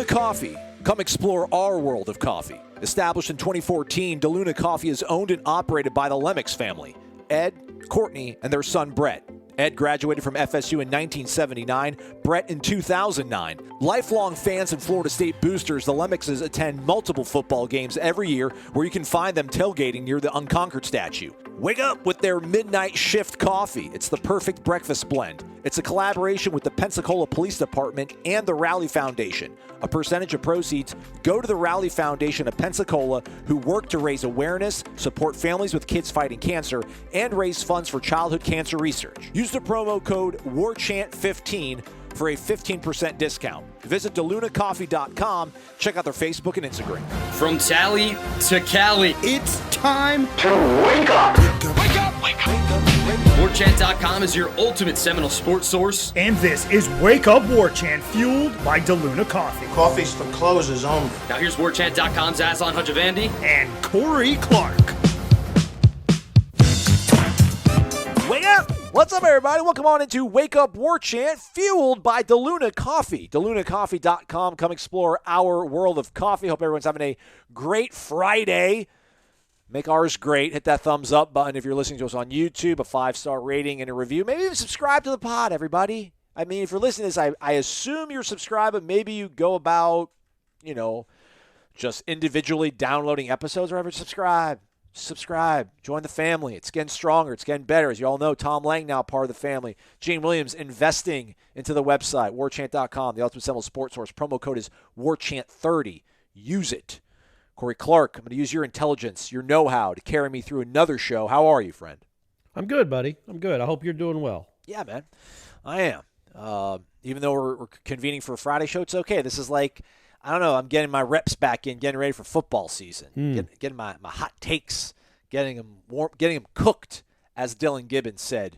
Coffee. Come explore our world of coffee. Established in 2014, DeLuna Coffee is owned and operated by the Lemmix family, Ed, Courtney, and their son Brett. Ed graduated from FSU in 1979, Brett in 2009. Lifelong fans and Florida State boosters, the Lemmixes attend multiple football games every year where you can find them tailgating near the Unconquered statue. Wake up with their midnight shift coffee. It's the perfect breakfast blend. It's a collaboration with the Pensacola Police Department and the Rally Foundation. A percentage of proceeds go to the Rally Foundation of Pensacola, who work to raise awareness, support families with kids fighting cancer, and raise funds for childhood cancer research. Use the promo code WARCHANT15 for a 15% discount. Visit DeLunaCoffee.com. Check out their Facebook and Instagram. From Tally to Cali, it's time to wake up. Wake up! Wake up! WarChant.com is your ultimate Seminole sports source. And this is Wake Up Warchant, fueled by DeLuna Coffee. Coffee's for closers only. Now here's WarChant.com's Aslan Hajavandi and Corey Clark. Wake up! What's up, everybody? Welcome on into Wake Up Warchant, fueled by DeLuna Coffee. DeLunaCoffee.com. Come explore our world of coffee. Hope everyone's having a great Friday. Make ours great. Hit that thumbs up button if you're listening to us on YouTube, a 5-star rating and a review. Maybe even subscribe to the pod, everybody. I mean, if you're listening to this, I assume you're subscribed, but maybe you go about, just individually downloading episodes or whatever. Subscribe. Join the family. It's getting stronger. It's getting better. As you all know, Tom Lang now part of the family. Gene Williams investing into the website, warchant.com, the Ultimate Seminole Sports Source. Promo code is warchant30. Use it. Corey Clark, I'm going to use your intelligence, your know-how to carry me through another show. How are you, friend? I'm good, buddy. I'm good. I hope you're doing well. Yeah, man. I am. Even though we're convening for a Friday show, it's okay. This is like, I don't know, I'm getting my reps back in, getting ready for football season, getting my hot takes, getting them cooked, as Dillan Gibbons said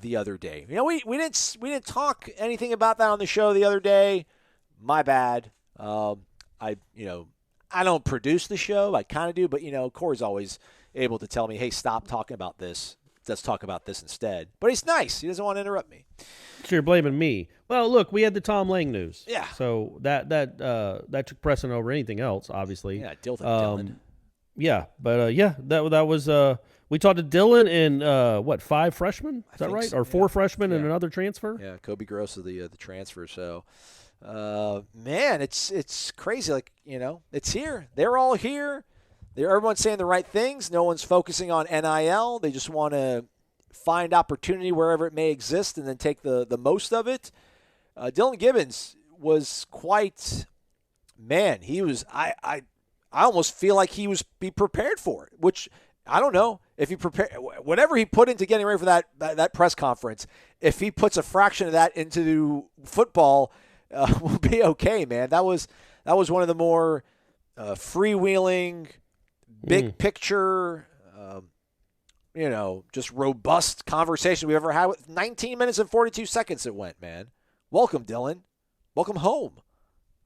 the other day. We didn't talk anything about that on the show the other day. My bad. I don't produce the show. I kind of do, but, Corey's always able to tell me, hey, stop talking about this. Let's talk about this instead. But he's nice. He doesn't want to interrupt me. So you're blaming me. Well, look, we had the Tom Lang news. Yeah. So that took precedent over anything else, obviously. Yeah, Dylan. Yeah, but, that was we talked to Dylan and, 5 freshmen? Is that right? So. Or 4 freshmen and another transfer? Yeah, Kobe Gross is the transfer, so. Man, it's crazy. Like, it's here. They're all here. Everyone's saying the right things. No one's focusing on NIL. They just want to find opportunity wherever it may exist and then take the most of it. Dillan Gibbons was quite, man, he was, I almost feel like be prepared for it, which I don't know if he prepared, whatever he put into getting ready for that press conference, if he puts a fraction of that into football, we'll be okay, man. That was one of the more freewheeling, big picture, just robust conversation we've ever had. With 19 minutes and 42 seconds it went, man. Welcome, Dylan. Welcome home.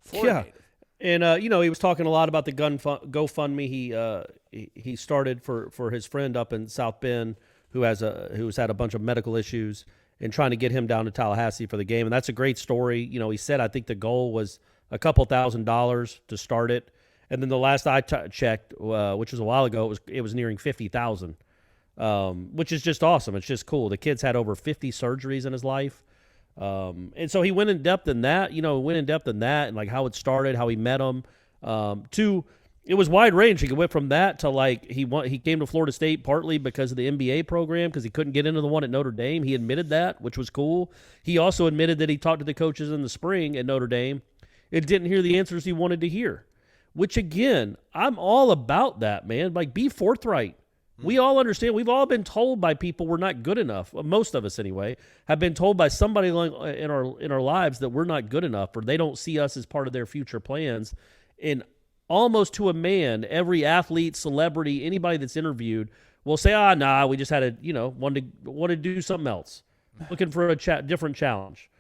Florida native. And he was talking a lot about the GoFundMe he started for his friend up in South Bend who's had a bunch of medical issues, and trying to get him down to Tallahassee for the game. And that's a great story. He said, I think the goal was a couple $1,000s to start it. And then the last I checked, which was a while ago, it was nearing 50,000, which is just awesome. It's just cool. The kid's had over 50 surgeries in his life. And so he went in depth in that, and like how it started, how he met him, it was wide range. He went from that to like he came to Florida State partly because of the MBA program because he couldn't get into the one at Notre Dame. He admitted that, which was cool. He also admitted that he talked to the coaches in the spring at Notre Dame and didn't hear the answers he wanted to hear, which, again, I'm all about that, man. Like, be forthright. We all understand. We've all been told by people we're not good enough. Most of us, anyway, have been told by somebody in our lives that we're not good enough or they don't see us as part of their future plans. And almost to a man, every athlete, celebrity, anybody that's interviewed will say, nah, we just had want to do something else, looking for a different challenge.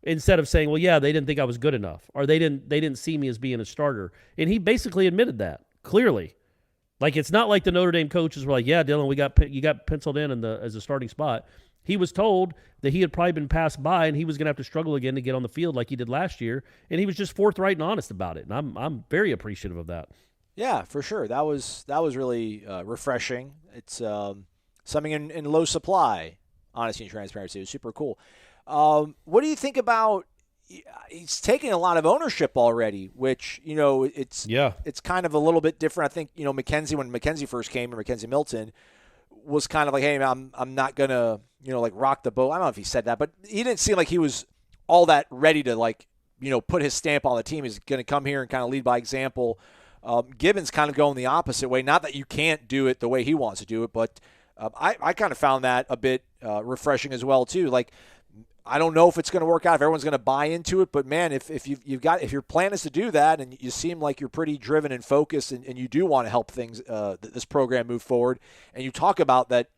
Instead of saying, well, yeah, they didn't think I was good enough, or they didn't see me as being a starter. And he basically admitted that, clearly. Like, it's not like the Notre Dame coaches were like, yeah, Dylan, you got penciled in as a starting spot. He was told that he had probably been passed by and he was going to have to struggle again to get on the field like he did last year, and he was just forthright and honest about it. And I'm very appreciative of that. Yeah, for sure. That was really refreshing. It's something in low supply, honesty and transparency. It was super cool. What do you think about? He's taking a lot of ownership already, which it's kind of a little bit different. I think Mackenzie, when Mackenzie first came, or Mackenzie Milton, was kind of like, hey, I'm not gonna like rock the boat. I don't know if he said that, but he didn't seem like he was all that ready to put his stamp on the team. He's going to come here and kind of lead by example. Gibbons kind of going the opposite way. Not that you can't do it the way he wants to do it, but I kind of found that a bit refreshing as well too. Like, I don't know if it's going to work out, if everyone's going to buy into it, but man, if your plan is to do that, and you seem like you're pretty driven and focused, and you do want to help things, this program move forward, and you talk about that,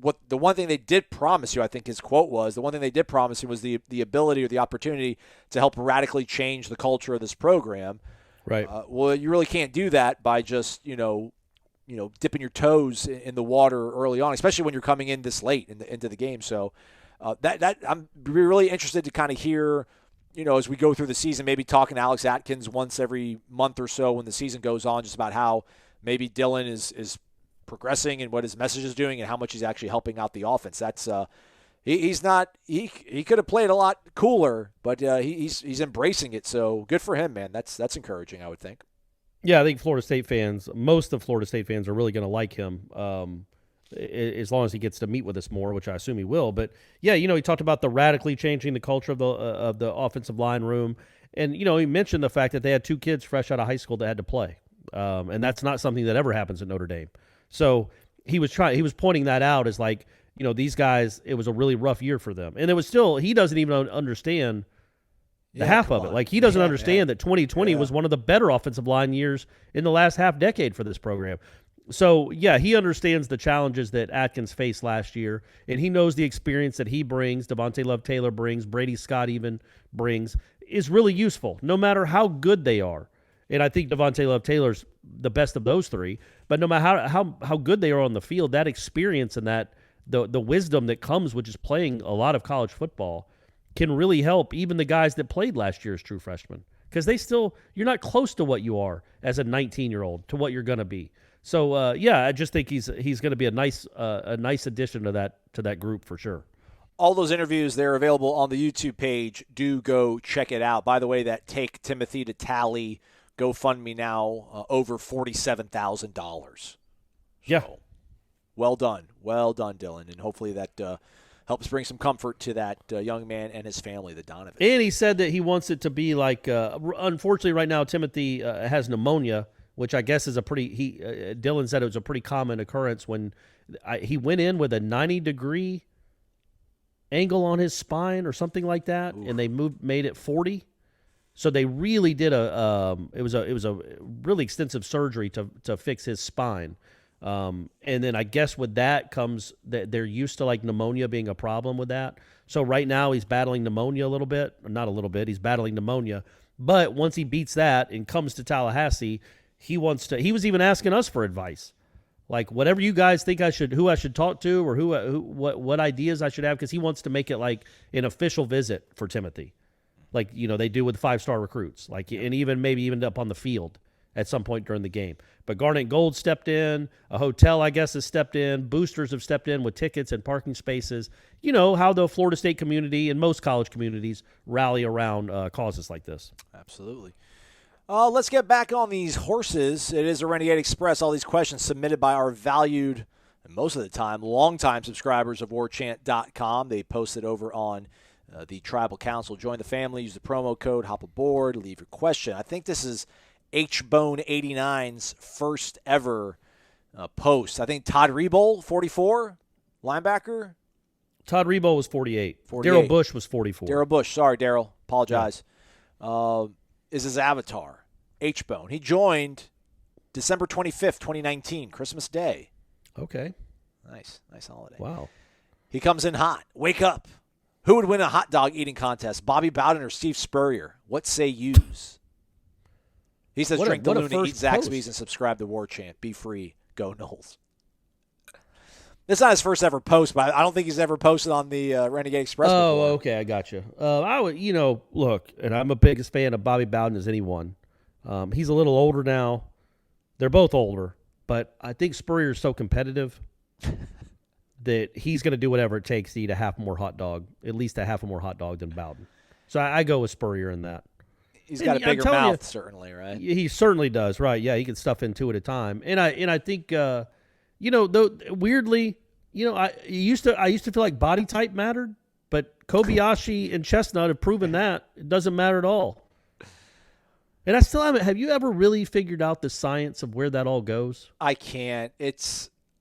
what the one thing they did promise you, I think his quote was, the one thing they did promise you was the ability or the opportunity to help radically change the culture of this program. Right. Well, you really can't do that by just dipping your toes in the water early on, especially when you're coming in this late into the game. So. That I'm really interested to kind of hear, as we go through the season, maybe talking to Alex Atkins once every month or so when the season goes on, just about how maybe Dillan is progressing and what his message is doing and how much he's actually helping out the offense. That's he could have played a lot cooler, but he's embracing it. So good for him, man. That's encouraging, I would think. Yeah, I think most of Florida State fans are really going to like him. As long as he gets to meet with us more, which I assume he will. But yeah, he talked about the radically changing the culture of the offensive line room, and he mentioned the fact that they had 2 kids fresh out of high school that had to play, and that's not something that ever happens at Notre Dame. So he was pointing that out as like, these guys, it was a really rough year for them, and it was still, he doesn't even understand the half of it. Like, he doesn't understand that 2020 was one of the better offensive line years in the last half decade for this program. So, yeah, he understands the challenges that Atkins faced last year, and he knows the experience that he brings, Devontae Love-Taylor brings, Brady Scott even brings, is really useful, no matter how good they are. And I think Devontae Love-Taylor's the best of those 3. But no matter how good they are on the field, that experience and that the wisdom that comes with just playing a lot of college football can really help even the guys that played last year as true freshmen. Because you're not close to what you are as a 19-year-old to what you're going to be. So I just think he's going to be a nice addition to that group for sure. All those interviews, they're available on the YouTube page. Do go check it out. By the way, that Take Timothy to Tally GoFundMe now over $47,000. Yeah. So, well done, Dillan, and hopefully that helps bring some comfort to that young man and his family, the Donovan. And he said that he wants it to be like. Unfortunately, right now Timothy has pneumonia, which I guess is Dillan said it was a pretty common occurrence when he went in with a 90-degree angle on his spine or something like that. Oof. And they made it 40. So they really did it was a really extensive surgery to fix his spine. And then I guess with that comes that they're used to like pneumonia being a problem with that. So right now he's battling pneumonia a little bit, or not a little bit, he's battling pneumonia. But once he beats that and comes to Tallahassee, he was even asking us for advice. Like, whatever you guys think who I should talk to, or what ideas I should have, because he wants to make it like an official visit for Timothy. Like, they do with 5-star recruits. Like, and even maybe up on the field at some point during the game. But Garnet Gold stepped in, a hotel, I guess, has stepped in, boosters have stepped in with tickets and parking spaces. You know how the Florida State community and most college communities rally around causes like this. Absolutely. Let's get back on these horses. It is a Renegade Express. All these questions submitted by our valued, and most of the time, longtime subscribers of warchant.com. They posted over on the Tribal Council. Join the family. Use the promo code. Hop aboard. Leave your question. I think this is HBone89's first ever post. I think Todd Reboll, 44, linebacker. Todd Reboll was 48. Daryl Bush was 44. Daryl Bush. Sorry, Daryl. Apologize. Yeah. Is his avatar, H-Bone. He joined December 25th, 2019, Christmas Day. Okay. Nice holiday. Wow. He comes in hot. Wake up. Who would win a hot dog eating contest, Bobby Bowden or Steve Spurrier? What say yous? He says drink DeLuna, eat Zaxby's, and subscribe to War Chant. Be free. Go Noles. This is not his first ever post, but I don't think he's ever posted on the Renegade Express before. Oh, okay, I got you. I would, look, and I'm a biggest fan of Bobby Bowden as anyone. He's a little older now. They're both older, but I think Spurrier's so competitive that he's going to do whatever it takes to eat at least a half a more hot dog than Bowden. So I go with Spurrier in that. He's got a bigger mouth, certainly, right? He certainly does, right? Yeah, he can stuff in two at a time, and I think, weirdly, I used to feel like body type mattered, but Kobayashi and Chestnut have proven that it doesn't matter at all. And I still haven't. Have you ever really figured out the science of where that all goes? I can't.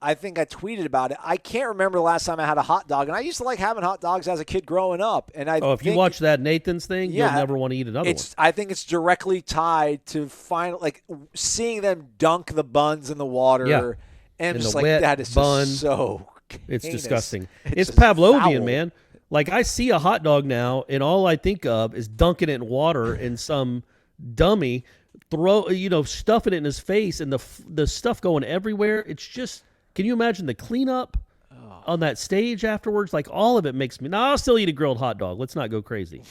I think I tweeted about it. I can't remember the last time I had a hot dog, and I used to like having hot dogs as a kid growing up. And if you watch that Nathan's thing, you'll never want to eat another one. I think it's directly tied to seeing them dunk the buns in the water. Yeah. And just wet that is bun. just so It's heinous. disgusting. It's just Pavlovian, foul. man. Like, I see a hot dog now, and all I think of is dunking it in water and some dummy stuffing it in his face and the stuff going everywhere. It's just, can you imagine the cleanup on that stage afterwards? Like, all of it makes me. Now, I'll still eat a grilled hot dog. Let's not go crazy.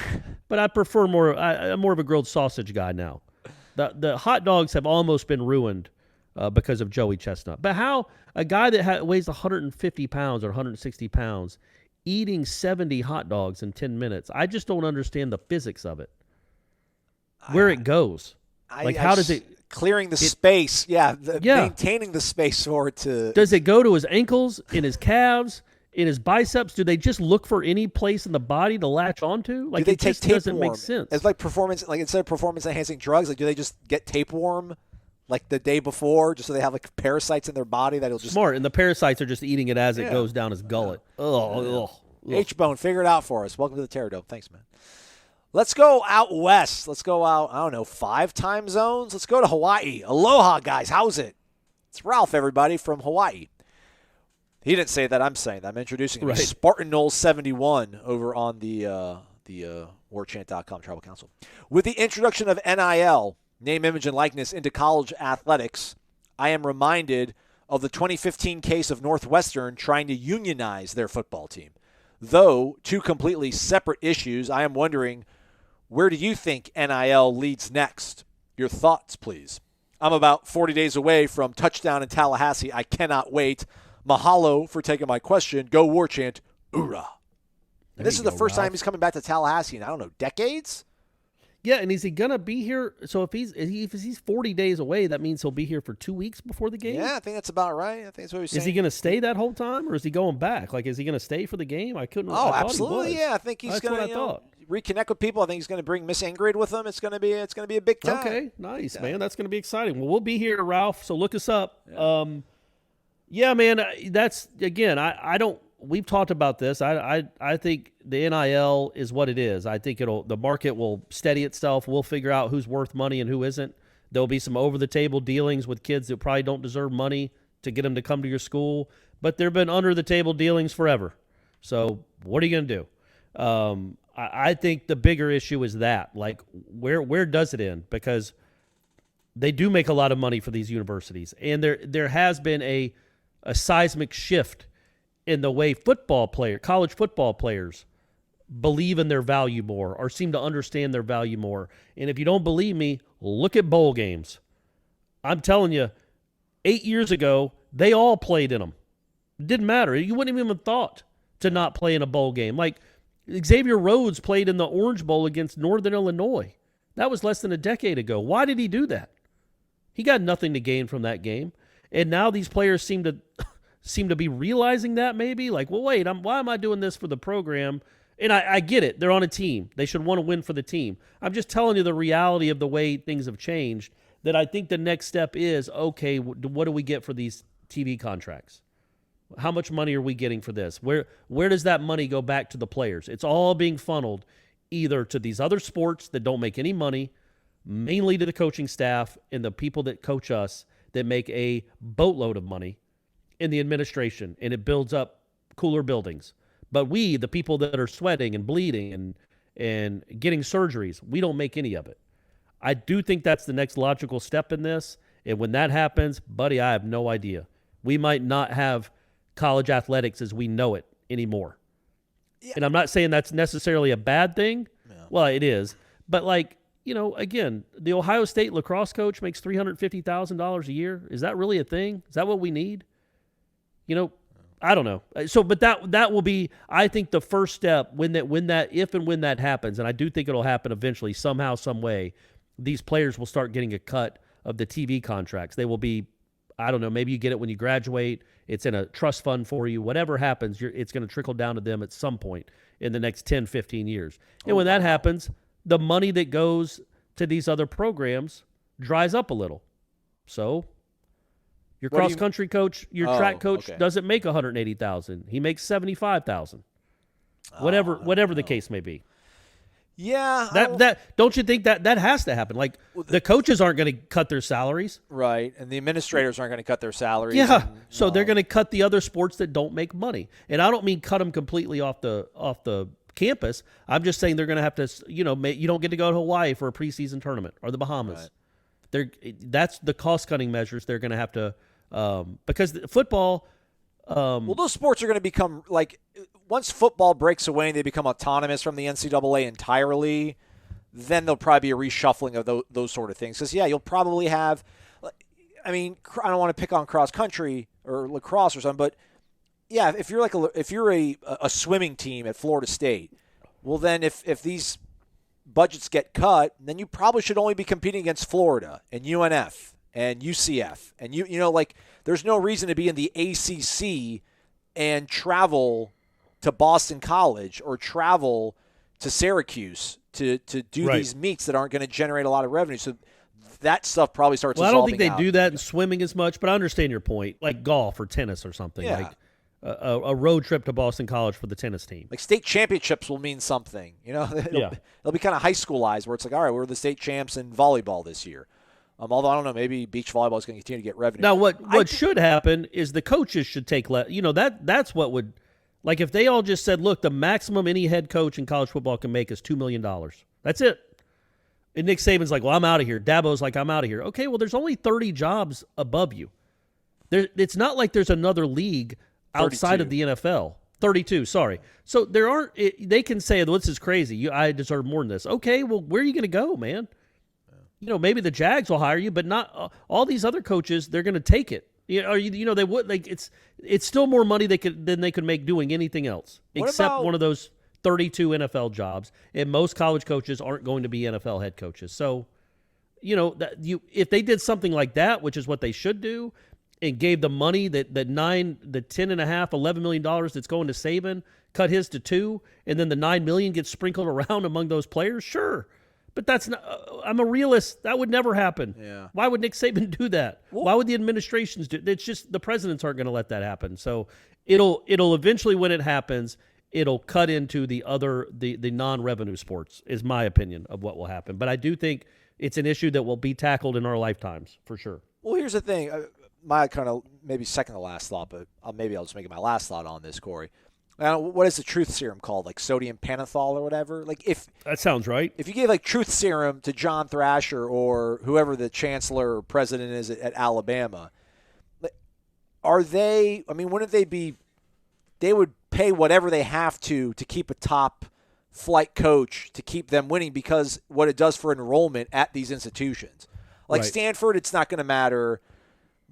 But I prefer I'm more of a grilled sausage guy now. The hot dogs have almost been ruined because of Joey Chestnut. But how a guy that weighs 150 pounds or 160 pounds eating 70 hot dogs in 10 minutes, I just don't understand the physics of it. Where it goes. How does it... Clearing the space, maintaining the space for it to... Does it go to his ankles, in his calves, in his biceps? Do they just look for any place in the body to latch onto? Like, do they it take just doesn't make tapeworm? sense. It's like performance, instead of performance-enhancing drugs, do they just get tapeworm the day before, just so they have parasites in their body that'll just... Smart, and the parasites are just eating it as it goes down his gullet. Ugh. H-Bone, figure it out for us. Welcome to the Terror Dome. Thanks, man. Let's go out west. Let's go out, 5 time zones. Let's go to Hawaii. Aloha, guys. How's it? It's Ralph, everybody, from Hawaii. He didn't say that. I'm saying that. I'm introducing him. Right. Spartan Noles 71 over on the warchant.com Tribal Council. With the introduction of NIL, name, image, and likeness, into college athletics, I am reminded of the 2015 case of Northwestern trying to unionize their football team. Though two completely separate issues, I am wondering, where do you think NIL leads next? Your thoughts, please. I'm about 40 days away from touchdown in Tallahassee. I cannot wait. Mahalo for taking my question. Go Warchant. Oorah. And this is the first time he's coming back to Tallahassee in, decades? Yeah, and is he going to be here? So if he's 40 days away, that means he'll be here for 2 weeks before the game? Yeah, I think that's about right. I think that's what he's saying. Is he going to stay that whole time, or is he going back? Is he going to stay for the game? I Absolutely. Yeah, I think he's going to reconnect with people. I think he's going to bring Miss Ingrid with him. It's going to be a big time. Okay, nice, man. That's going to be exciting. Well, we'll be here, Ralph, so look us up. Yeah, man, that's, again, I don't, we've talked about this. I think the NIL is what it is. I think the market will steady itself. We'll figure out who's worth money and who isn't. There'll be some over-the-table dealings with kids that probably don't deserve money to get them to come to your school. But there have been under-the-table dealings forever. So what are you going to do? I think the bigger issue is that. Where does it end? Because they do make a lot of money for these universities. And there has been a seismic shift in the way college football players believe in their value more or seem to understand their value more. And if you don't believe me, look at bowl games. I'm telling you, 8 years ago, they all played in them. It didn't matter. You wouldn't even have thought to not play in a bowl game. Like Xavier Rhodes played in the Orange Bowl against Northern Illinois. That was less than a decade ago. Why did he do that? He got nothing to gain from that game. And now these players seem to be realizing that maybe. Wait, why am I doing this for the program? And I get it. They're on a team. They should want to win for the team. I'm just telling you the reality of the way things have changed, that I think the next step is, okay, what do we get for these TV contracts? How much money are we getting for this? Where does that money go back to the players? It's all being funneled either to these other sports that don't make any money, mainly to the coaching staff and the people that coach us that make a boatload of money in the administration, and it builds up cooler buildings. But we, the people that are sweating and bleeding and getting surgeries, we don't make any of it. I do think that's the next logical step in this. And when that happens, buddy, I have no idea. We might not have college athletics as we know it anymore. Yeah. And I'm not saying that's necessarily a bad thing. Yeah. Well, it is. But, like, you know, again, the Ohio State lacrosse coach makes $350,000 a year. Is that really a thing? Is that what we need? You know, I don't know. So, but that will be, I think, the first step if and when that happens, and I do think it'll happen eventually, somehow, some way, these players will start getting a cut of the TV contracts. They will be, I don't know, maybe you get it when you graduate. It's in a trust fund for you. Whatever happens, it's going to trickle down to them at some point in the next 10, 15 years. And when that happens, the money that goes to these other programs dries up a little. So your cross-country coach, your track coach doesn't make $180,000. He makes $75,000. Whatever the case may be. Yeah. That don't you think that has to happen? Like, the coaches aren't going to cut their salaries. Right. And the administrators aren't going to cut their salaries. Yeah. So they're going to cut the other sports that don't make money. And I don't mean cut them completely off the campus. I'm just saying they're going to have to, you know, you don't get to go to Hawaii for a preseason tournament or the Bahamas. Right. That's the cost-cutting measures they're going to have to because football well, those sports are going to become, like, once football breaks away and they become autonomous from the NCAA entirely, then there'll probably be a reshuffling of those sort of things. Because, yeah, you'll probably have, I mean, I don't want to pick on cross-country or lacrosse or something, but, yeah, if you're a swimming team at Florida State, well, then if these budgets get cut, then you probably should only be competing against Florida and UNF and UCF. And, you know, like, there's no reason to be in the ACC and travel to Boston College or travel to Syracuse to do these meets that aren't going to generate a lot of revenue. So that stuff probably starts I don't think they do that in swimming as much, but I understand your point, like golf or tennis or something. Yeah. Like a road trip to Boston College for the tennis team. Like state championships will mean something. You know, they'll be kind of high schoolized where it's like, all right, we're the state champs in volleyball this year. Although I don't know, maybe beach volleyball is going to continue to get revenue. Now, what should happen is the coaches should take less. You know, that's what would, like, if they all just said, look, the maximum any head coach in college football can make is $2 million. That's it. And Nick Saban's like, well, I'm out of here. Dabo's like, I'm out of here. Okay, well, there's only 30 jobs above you. It's not like there's another league outside 32. Of the NFL. 32, sorry. So there aren't. They can say, well, this is crazy. I deserve more than this. Okay, well, where are you going to go, man? You know, maybe the Jags will hire you, but not all these other coaches. They're going to take it. You know, they would, like, it's still more money than they could make doing anything else except one of those 32 NFL jobs. And most college coaches aren't going to be NFL head coaches. So, you know, if they did something like that, which is what they should do, and gave the money that $10.5, $11 million that's going to Saban, cut his to $2 million, and then the $9 million gets sprinkled around among those players, sure. But that's not. I'm a realist. That would never happen. Yeah. Why would Nick Saban do that? Why would the administrations do? It's just the presidents aren't going to let that happen. So it'll eventually, when it happens, it'll cut into the non-revenue sports. Is my opinion of what will happen. But I do think it's an issue that will be tackled in our lifetimes for sure. Well, here's the thing. My kind of maybe second to last thought, but maybe I'll just make it my last thought on this, Corey. What is the truth serum called? Like sodium pentothal or whatever? Like if that sounds right. If you gave like truth serum to John Thrasher or whoever the chancellor or president is at Alabama, are they? I mean, wouldn't they be? They would pay whatever they have to keep a top flight coach to keep them winning because what it does for enrollment at these institutions. Like Stanford, it's not going to matter.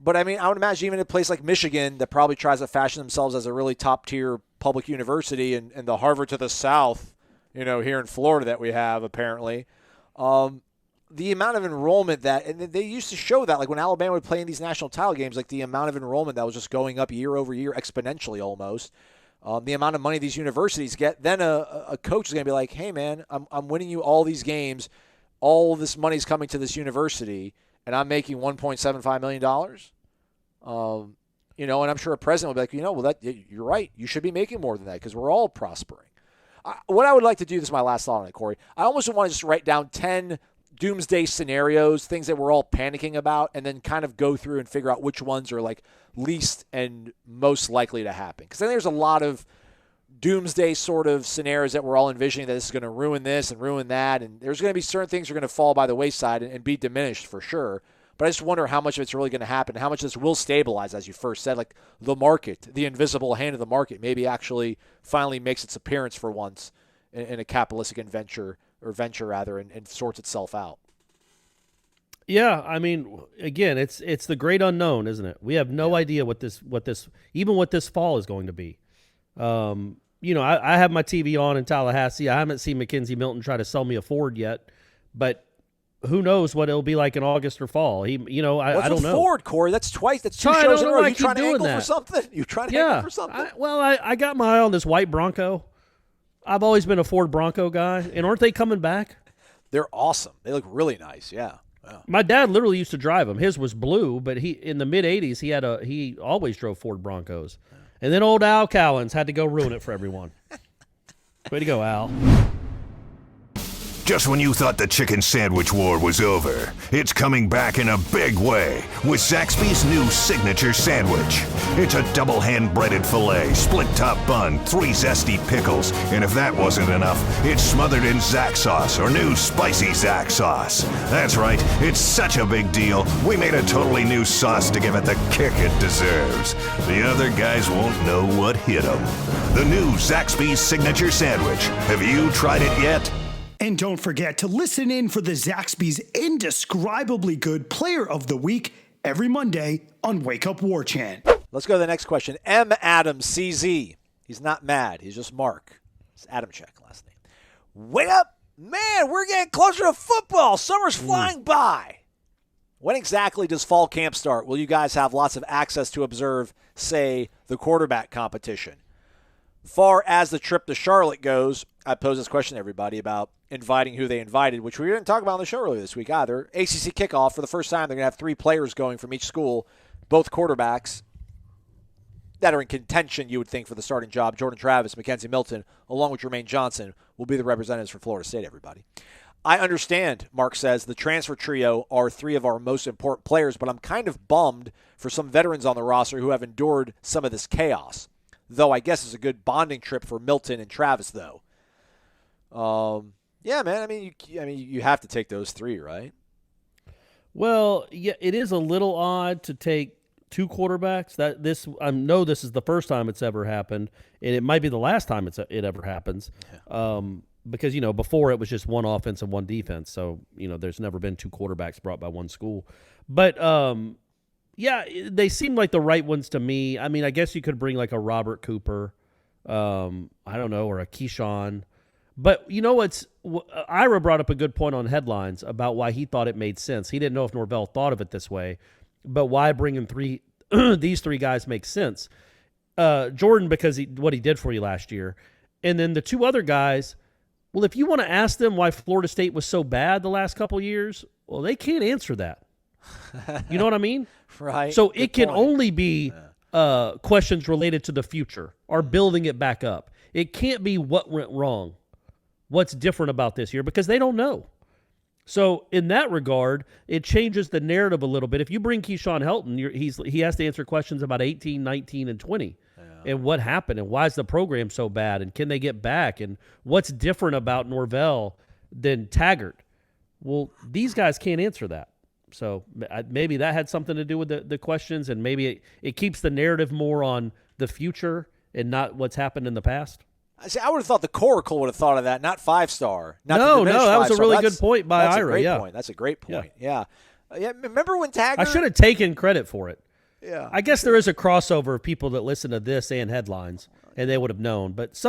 But, I mean, I would imagine even a place like Michigan that probably tries to fashion themselves as a really top-tier public university and the Harvard to the south, you know, here in Florida that we have apparently, the amount of enrollment and they used to show that, like when Alabama would play in these national title games, like the amount of enrollment that was just going up year over year exponentially almost. The amount of money these universities get, then a coach is going to be like, hey, man, I'm winning you all these games. All this money's coming to this university. And I'm making $1.75 million, you know, and I'm sure a president will be like, you know, well, you're right. You should be making more than that because we're all prospering. What I would like to do, this is my last thought on it, Corey. I almost want to just write down 10 doomsday scenarios, things that we're all panicking about, and then kind of go through and figure out which ones are like least and most likely to happen. Because then there's a lot of doomsday sort of scenarios that we're all envisioning that this is going to ruin this and ruin that, and there's going to be certain things that are going to fall by the wayside and be diminished for sure. But I just wonder how much of it's really going to happen, how much this will stabilize, as you first said. Like the market, the invisible hand of the market, maybe actually finally makes its appearance for once in a capitalistic venture, and sorts itself out. Yeah, I mean, again, it's the great unknown, isn't it? We have no idea what this fall is going to be. I have my TV on in Tallahassee. I haven't seen Mackenzie Milton try to sell me a Ford yet, but who knows what it'll be like in August or fall. I don't know. Ford, Corey? That's twice. That's two shows in a row. You trying to angle for something? You trying to angle for something? I got my eye on this white Bronco. I've always been a Ford Bronco guy, and aren't they coming back? They're awesome. They look really nice. Yeah. My dad literally used to drive them. His was blue, but in the mid '80s he always drove Ford Broncos. And then old Al Cowens had to go ruin it for everyone. Way to go, Al. Just when you thought the chicken sandwich war was over, it's coming back in a big way with Zaxby's new signature sandwich. It's a double hand-breaded filet, split-top bun, 3 zesty pickles, and if that wasn't enough, it's smothered in Zax sauce, or new spicy Zax sauce. That's right, it's such a big deal, we made a totally new sauce to give it the kick it deserves. The other guys won't know what hit them. The new Zaxby's signature sandwich. Have you tried it yet? And don't forget to listen in for the Zaxby's indescribably good Player of the Week every Monday on Wake Up Warchant. Let's go to the next question. M. Adams, CZ. He's not mad. He's just Mark. It's Adamchek last name. Wait up. Man, we're getting closer to football. Summer's flying by. When exactly does fall camp start? Will you guys have lots of access to observe, say, the quarterback competition? Far as the trip to Charlotte goes, I posed this question to everybody about inviting who they invited, which we didn't talk about on the show earlier this week either. ACC Kickoff, for the first time, they're going to have 3 players going from each school, both quarterbacks that are in contention, you would think, for the starting job. Jordan Travis, Mackenzie Milton, along with Jermaine Johnson, will be the representatives for Florida State, everybody. I understand, Mark says, the transfer trio are 3 of our most important players, but I'm kind of bummed for some veterans on the roster who have endured some of this chaos. Though I guess it's a good bonding trip for Milton and Travis, though. Yeah, man. I mean, you have to take those 3, right? Well, yeah, it is a little odd to take 2 quarterbacks. I know this is the first time it's ever happened, and it might be the last time it ever happens. Yeah. Because before it was just 1 offense and 1 defense, so there's never been 2 quarterbacks brought by 1 school. But yeah, they seem like the right ones to me. I mean, I guess you could bring like a Robert Cooper, I don't know, or a Keyshawn. But Ira brought up a good point on headlines about why he thought it made sense. He didn't know if Norvell thought of it this way, but why bringing these 3 guys makes sense. Jordan, because what he did for you last year. And then the 2 other guys, well, if you want to ask them why Florida State was so bad the last couple years, well, they can't answer that. You know what I mean? Right. So it can only be questions related to the future or building it back up. It can't be what went wrong, what's different about this year, because they don't know. So in that regard, it changes the narrative a little bit. If you bring Keyshawn Helton, he has to answer questions about 18, 19, and 20. And what happened, and why is the program so bad, and can they get back, and what's different about Norvell than Taggart? Well, these guys can't answer that. So maybe that had something to do with the questions, and maybe it keeps the narrative more on the future and not what's happened in the past. I would have thought the Coracle would have thought of that, not 5-star. No, that was a really good point by Ira. That's a great point. Yeah. Remember when Taggart? I should have taken credit for it. Yeah. I guess there is a crossover of people that listen to this and headlines, and they would have known. But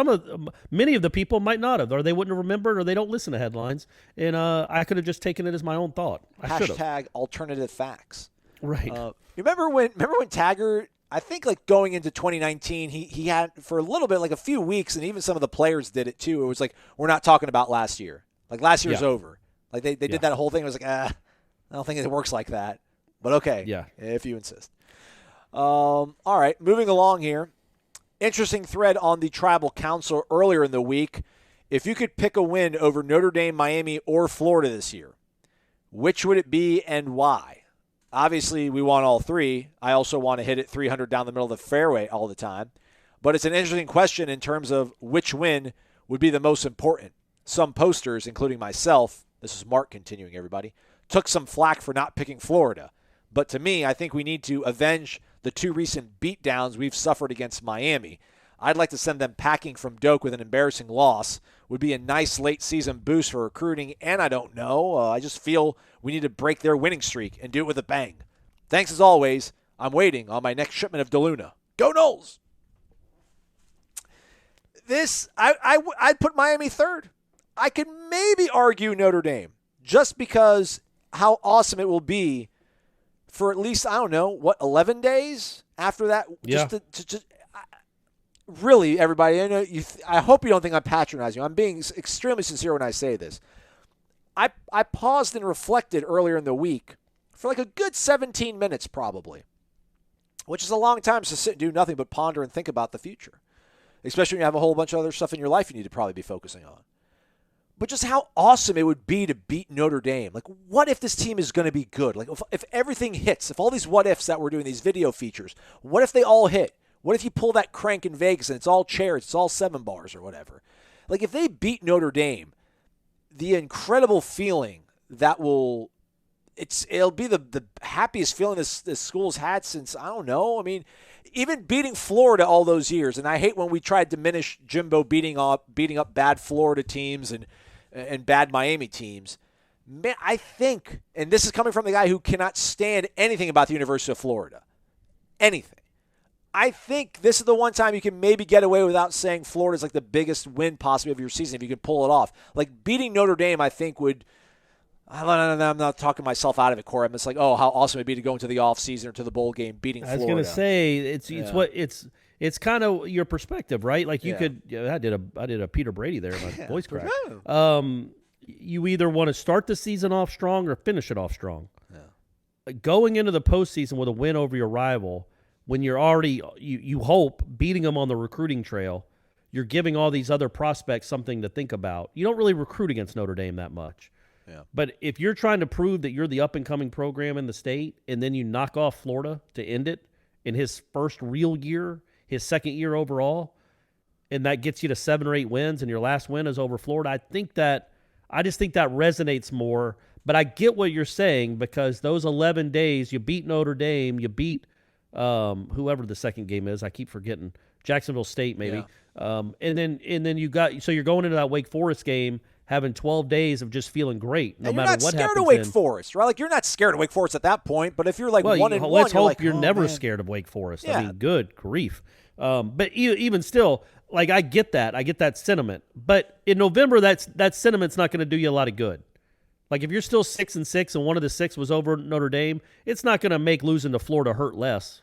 many of the people might not have, or they wouldn't have remembered, or they don't listen to headlines. And I could have just taken it as my own thought. Hashtag alternative facts. Right. Remember when Taggart? I think like going into 2019, he had for a little bit, like a few weeks, and even some of the players did it too. It was like, we're not talking about last year. Like last year's over. Like they did that whole thing. It was like, I don't think it works like that. But okay. Yeah. If you insist. All right, moving along here. Interesting thread on the Tribal Council earlier in the week. If you could pick a win over Notre Dame, Miami, or Florida this year, which would it be and why? Obviously, we want all 3. I also want to hit it 300 down the middle of the fairway all the time. But it's an interesting question in terms of which win would be the most important. Some posters, including myself, this is Mark continuing, everybody, took some flack for not picking Florida. But to me, I think we need to avenge the 2 recent beatdowns we've suffered against Miami. I'd like to send them packing from Doak with an embarrassing loss. Would be a nice late-season boost for recruiting, and I don't know. I just feel we need to break their winning streak and do it with a bang. Thanks as always. I'm waiting on my next shipment of DeLuna. Go Noles! I'd put Miami third. I could maybe argue Notre Dame just because how awesome it will be for at least, 11 days after that? Yeah. Really, everybody, I know I hope you don't think I'm patronizing you. I'm being extremely sincere when I say this. I paused and reflected earlier in the week for like a good 17 minutes probably, which is a long time to sit and do nothing but ponder and think about the future, especially when you have a whole bunch of other stuff in your life you need to probably be focusing on. But just how awesome it would be to beat Notre Dame. Like, what if this team is going to be good? Like, if everything hits, if all these what ifs that we're doing, these video features, what if they all hit? What if you pull that crank in Vegas and it's all chairs, it's all 7 bars or whatever? Like, if they beat Notre Dame, the incredible feeling that it'll be the happiest feeling this school's had since, I don't know. I mean, even beating Florida all those years, and I hate when we try to diminish Jimbo beating up bad Florida teams and bad Miami teams. Man, I think, and this is coming from the guy who cannot stand anything about the University of Florida. Anything. I think this is the one time you can maybe get away without saying Florida's like the biggest win possibly of your season if you can pull it off. Like beating Notre Dame, I think would. I'm not talking myself out of it, Corey. I'm just like, oh, how awesome it'd be to go into the offseason or to the bowl game beating Florida. I was going to say it's kind of your perspective, right? Like you could. I did a Peter Brady there, my voice cracked. You either want to start the season off strong or finish it off strong. Yeah. Going into the postseason with a win over your rival. When you're already, you hope, beating them on the recruiting trail, you're giving all these other prospects something to think about. You don't really recruit against Notre Dame that much. Yeah. But if you're trying to prove that you're the up-and-coming program in the state, and then you knock off Florida to end it in his first real year, his second year overall, and that gets you to 7 or 8 wins, and your last win is over Florida, I just think that resonates more. But I get what you're saying because those 11 days, you beat Notre Dame, you beat whoever the second game is, I keep forgetting, Jacksonville State maybe. Yeah. And then you're going into that Wake Forest game having 12 days of just feeling great no matter what happens. You're not scared of Wake Forest, right? Like you're not scared of Wake Forest at that point, but if you're like 1-1, let's hope you're never scared of Wake Forest. Yeah. I mean, good grief. But even still, like I get that sentiment. But in November, that sentiment's not going to do you a lot of good. Like if you're still 6-6 and one of the 6 was over Notre Dame, it's not going to make losing to Florida hurt less.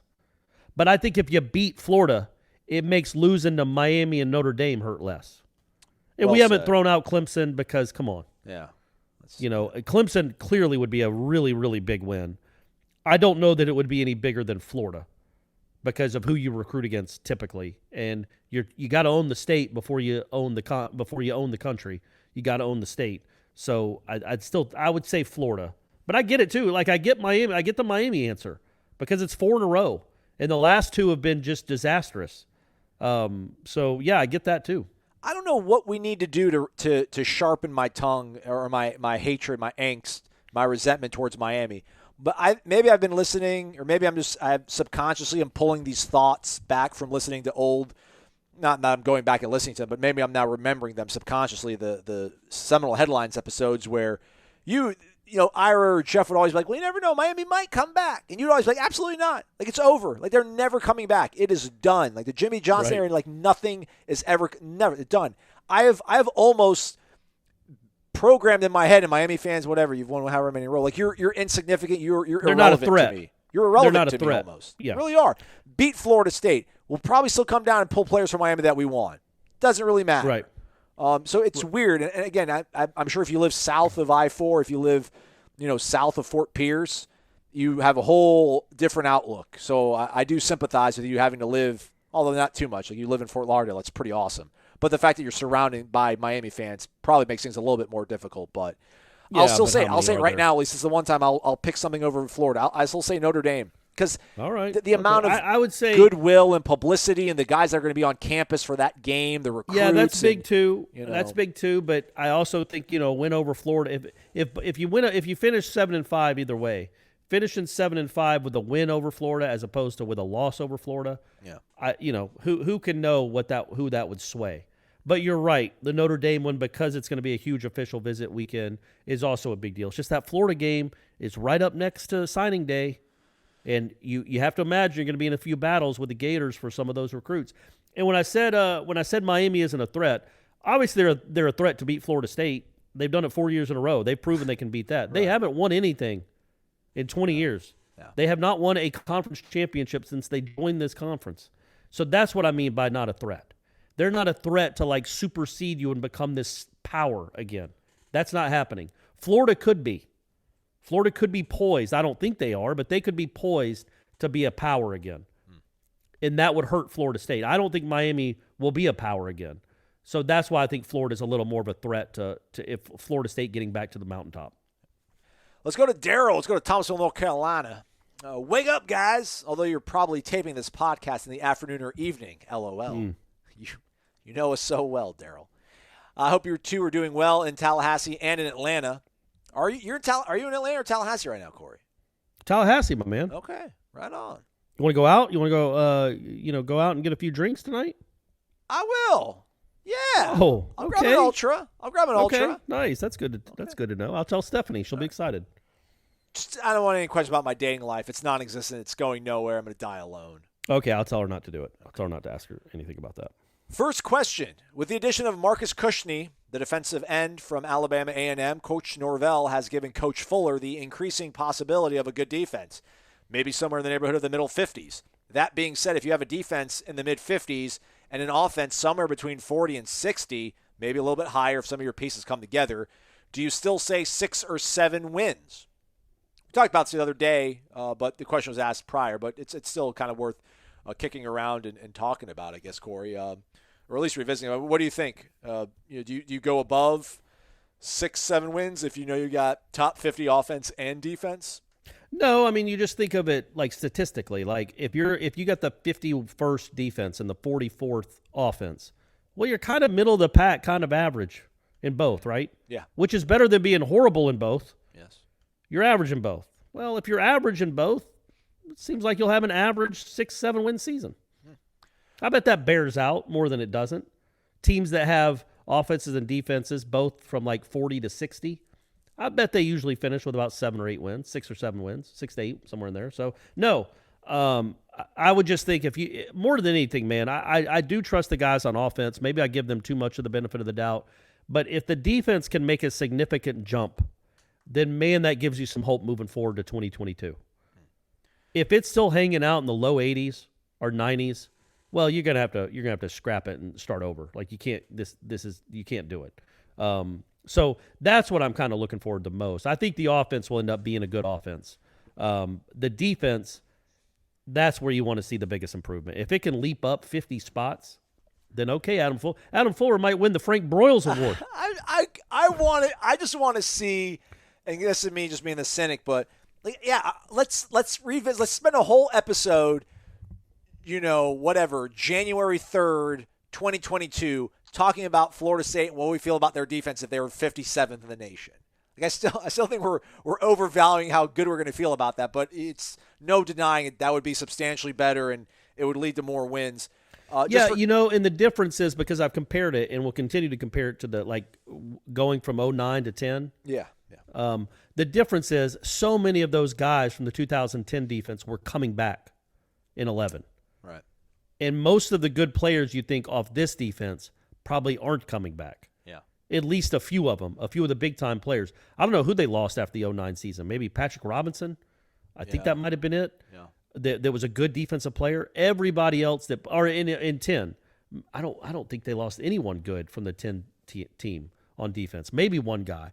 But I think if you beat Florida, it makes losing to Miami and Notre Dame hurt less. And we haven't thrown out Clemson because, come on. Yeah. Clemson clearly would be a really, really big win. I don't know that it would be any bigger than Florida because of who you recruit against typically. And you got to own the state before you own the country. You got to own the state. So I would say Florida. But I get it too. Like I get Miami. I get the Miami answer because it's 4 in a row. And the last 2 have been just disastrous. So, yeah, I get that too. I don't know what we need to do to sharpen my tongue or my hatred, my angst, my resentment towards Miami. But maybe I've been listening, or maybe I subconsciously am pulling these thoughts back from listening to old, not I'm going back and listening to them, but maybe I'm now remembering them subconsciously, the Seminole Headlines episodes where Ira or Jeff would always be like, well, you never know, Miami might come back. And you'd always be like, absolutely not. Like, it's over. Like, they're never coming back. It is done. Like, the Jimmy Johnson era, like, nothing is ever, never, done. I have almost programmed in my head, and Miami fans, whatever, you've won however many in a row, like, you're insignificant, you're irrelevant not a threat. to me. You're irrelevant They're not to a threat. me almost. Yeah. You really are. Beat Florida State. We'll probably still come down and pull players from Miami that we want. Doesn't really matter. Right. So it's weird. And again, I'm sure if you live south of I-4, if you live south of Fort Pierce, you have a whole different outlook. So I do sympathize with you having to live, although not too much. Like you live in Fort Lauderdale, that's pretty awesome. But the fact that you're surrounded by Miami fans probably makes things a little bit more difficult. But yeah, I'll say it right now. At least it's the one time I'll pick something over Florida. I'll still say Notre Dame because the amount of I would say goodwill and publicity and the guys that are going to be on campus for that game, the recruits. Yeah, that's big too. That's big too. But I also think win over Florida. If you finish 7-5 either way, finishing 7-5 with a win over Florida as opposed to with a loss over Florida. Yeah. Who can know who that would sway? But you're right. The Notre Dame one, because it's going to be a huge official visit weekend, is also a big deal. It's just that Florida game is right up next to signing day, and you have to imagine you're going to be in a few battles with the Gators for some of those recruits. And when I said Miami isn't a threat, obviously they're a threat to beat Florida State. They've done it 4 years in a row. They've proven they can beat that. Right. They haven't won anything in 20 years. Yeah. They have not won a conference championship since they joined this conference. So that's what I mean by not a threat. They're not a threat to like supersede you and become this power again. That's not happening. Florida could be. Florida could be poised. I don't think they are, but they could be poised to be a power again. And that would hurt Florida State. I don't think Miami will be a power again. So that's why I think Florida's a little more of a threat to if Florida State getting back to the mountaintop. Let's go to Daryl. Let's go to Thomasville, North Carolina. Wake up, guys. Although you're probably taping this podcast in the afternoon or evening. LOL. You know us so well, Daryl. I hope you two are doing well in Tallahassee and in Atlanta. Are you in Atlanta or Tallahassee right now, Corey? Tallahassee, my man. Okay, right on. You want to go out? You want to go go out and get a few drinks tonight? I will. Yeah. Oh, I'll grab an Ultra. Okay, nice. That's good. That's good to know. I'll tell Stephanie. She'll be excited. I don't want any questions about my dating life. It's non-existent. It's going nowhere. I'm going to die alone. Okay, I'll tell her not to do it. I'll tell her not to ask her anything about that. First question. With the addition of Marcus Cushney, the defensive end from Alabama A&M, Coach Norvell has given Coach Fuller the increasing possibility of a good defense, maybe somewhere in the neighborhood of the middle 50s. That being said, if you have a defense in the mid-50s and an offense somewhere between 40 and 60, maybe a little bit higher if some of your pieces come together, do you still say 6 or 7 wins? We talked about this the other day, but the question was asked prior, but it's still kind of worth kicking around and talking about, I guess, Corey, or at least revisiting. What do you think? Do you go above 6, 7 wins if you know you got top 50 offense and defense? No, I mean, you just think of it like statistically. Like if you got the 51st defense and the 44th offense, well, you're kind of middle of the pack, kind of average in both, right? Yeah. Which is better than being horrible in both. Yes. You're average in both. Well, if you're average in both, it seems like you'll have an average 6, 7 win season. I bet that bears out more than it doesn't. Teams that have offenses and defenses both from like 40 to 60, I bet they usually finish with about 7 or 8 wins, 6 or 7 wins, 6 to 8, somewhere in there. So, no, I would just think more than anything, man, I do trust the guys on offense. Maybe I give them too much of the benefit of the doubt. But if the defense can make a significant jump, then, man, that gives you some hope moving forward to 2022. If it's still hanging out in the low 80s or 90s, well, you're gonna have to scrap it and start over. Like you can't. You can't do it. So that's what I'm kind of looking forward to most. I think the offense will end up being a good offense. The defense, that's where you want to see the biggest improvement. If it can leap up 50 spots, then okay, Adam Fuller might win the Frank Broyles Award. I just want to see, and this is me just being the cynic, but yeah, let's revisit. Let's spend a whole episode, January 3rd, 2022, talking about Florida State and what we feel about their defense if they were 57th in the nation. Like I still think we're overvaluing how good we're going to feel about that, but it's no denying it. That would be substantially better, and it would lead to more wins. And the difference is because I've compared it, and we'll continue to compare it to the going from 09 to 10. Yeah. The difference is so many of those guys from the 2010 defense were coming back in 11. Right. And most of the good players you think off this defense probably aren't coming back. Yeah. At least a few of them, a few of the big-time players. I don't know who they lost after the 09 season. Maybe Patrick Robinson. I think that might have been it. Yeah. There was a good defensive player. Everybody else that are in 10, I don't think they lost anyone good from the 10 team on defense. Maybe one guy.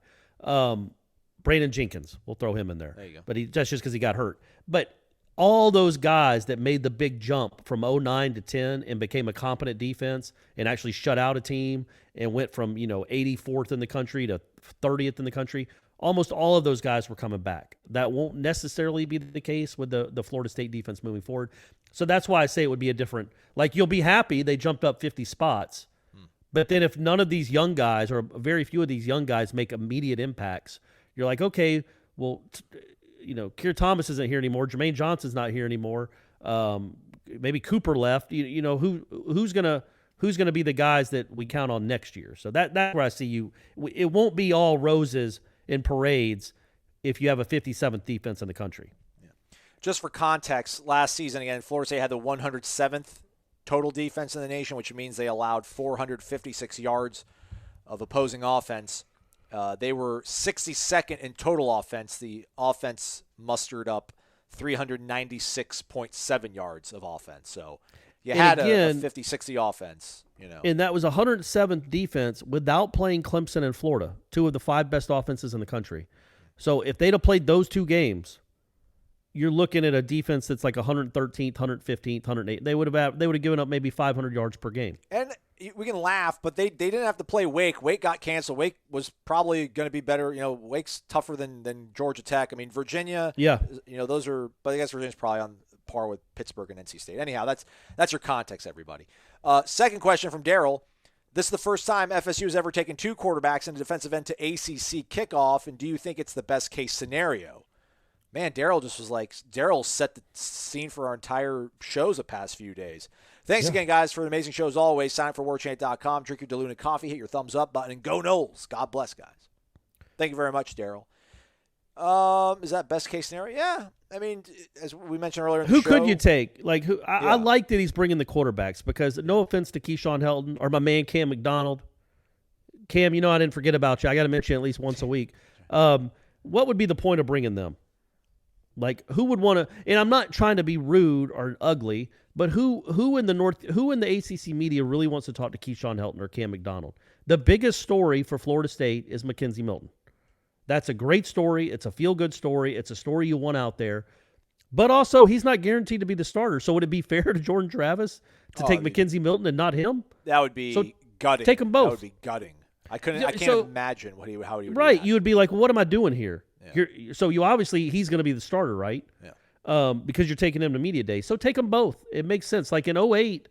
Brandon Jenkins, we'll throw him in there. There you go. But that's just because he got hurt. But all those guys that made the big jump from 09 to 10 and became a competent defense and actually shut out a team and went from 84th in the country to 30th in the country, almost all of those guys were coming back. That won't necessarily be the case with the Florida State defense moving forward. So that's why I say it would be a different – you'll be happy they jumped up 50 spots. But then if none of these young guys or very few of these young guys make immediate impacts, you're like, okay, well, Keir Thomas isn't here anymore. Jermaine Johnson's not here anymore. Maybe Cooper left. Who's gonna be the guys that we count on next year? So that's where I see you. It won't be all roses and parades if you have a 57th defense in the country. Yeah. Just for context, last season again, Florida State had the 107th total defense in the nation, which means they allowed 456 yards of opposing offense. They were 62nd in total offense. The offense mustered up 396.7 yards of offense. So you had a 50-60 offense. And that was 107th defense without playing Clemson and Florida, two of the 5 best offenses in the country. So if they'd have played those 2 games, you're looking at a defense that's like 113th, 115th, 108th. They would have given up maybe 500 yards per game. And we can laugh, but they didn't have to play Wake. Wake got canceled. Wake was probably going to be better. Wake's tougher than Georgia Tech. I mean, Virginia. Yeah. Those are. But I guess Virginia's probably on par with Pittsburgh and NC State. Anyhow, that's your context, everybody. Second question from Daryl. This is the first time FSU has ever taken 2 quarterbacks in a defensive end to ACC kickoff, and do you think it's the best case scenario? Man, Daryl just was like, Daryl set the scene for our entire shows the past few days. Thanks again, guys, for an amazing show as always. Sign up for warchant.com, drink your Dillan coffee, hit your thumbs up button, and go Noles. God bless, guys. Thank you very much, Daryl. Is that best case scenario? Yeah. I mean, as we mentioned earlier in the show. Who could you take? I like that he's bringing the quarterbacks because no offense to Keyshawn Helton or my man Cam McDonald. Cam, I didn't forget about you. I got to mention you at least once a week. What would be the point of bringing them? Who would want to? And I'm not trying to be rude or ugly, but who in the ACC media really wants to talk to Keyshawn Helton or Cam McDonald? The biggest story for Florida State is Mackenzie Milton. That's a great story. It's a feel-good story. It's a story you want out there. But also, he's not guaranteed to be the starter. So would it be fair to Jordan Travis to take Mackenzie Milton and not him? That would be gutting. Take them both. That would be gutting. I can't imagine how he would. Right. You would be like, well, what am I doing here? Yeah. So you obviously he's going to be the starter, right? Yeah. Because you're taking him to media day. So take them both. It makes sense. Like in 2008,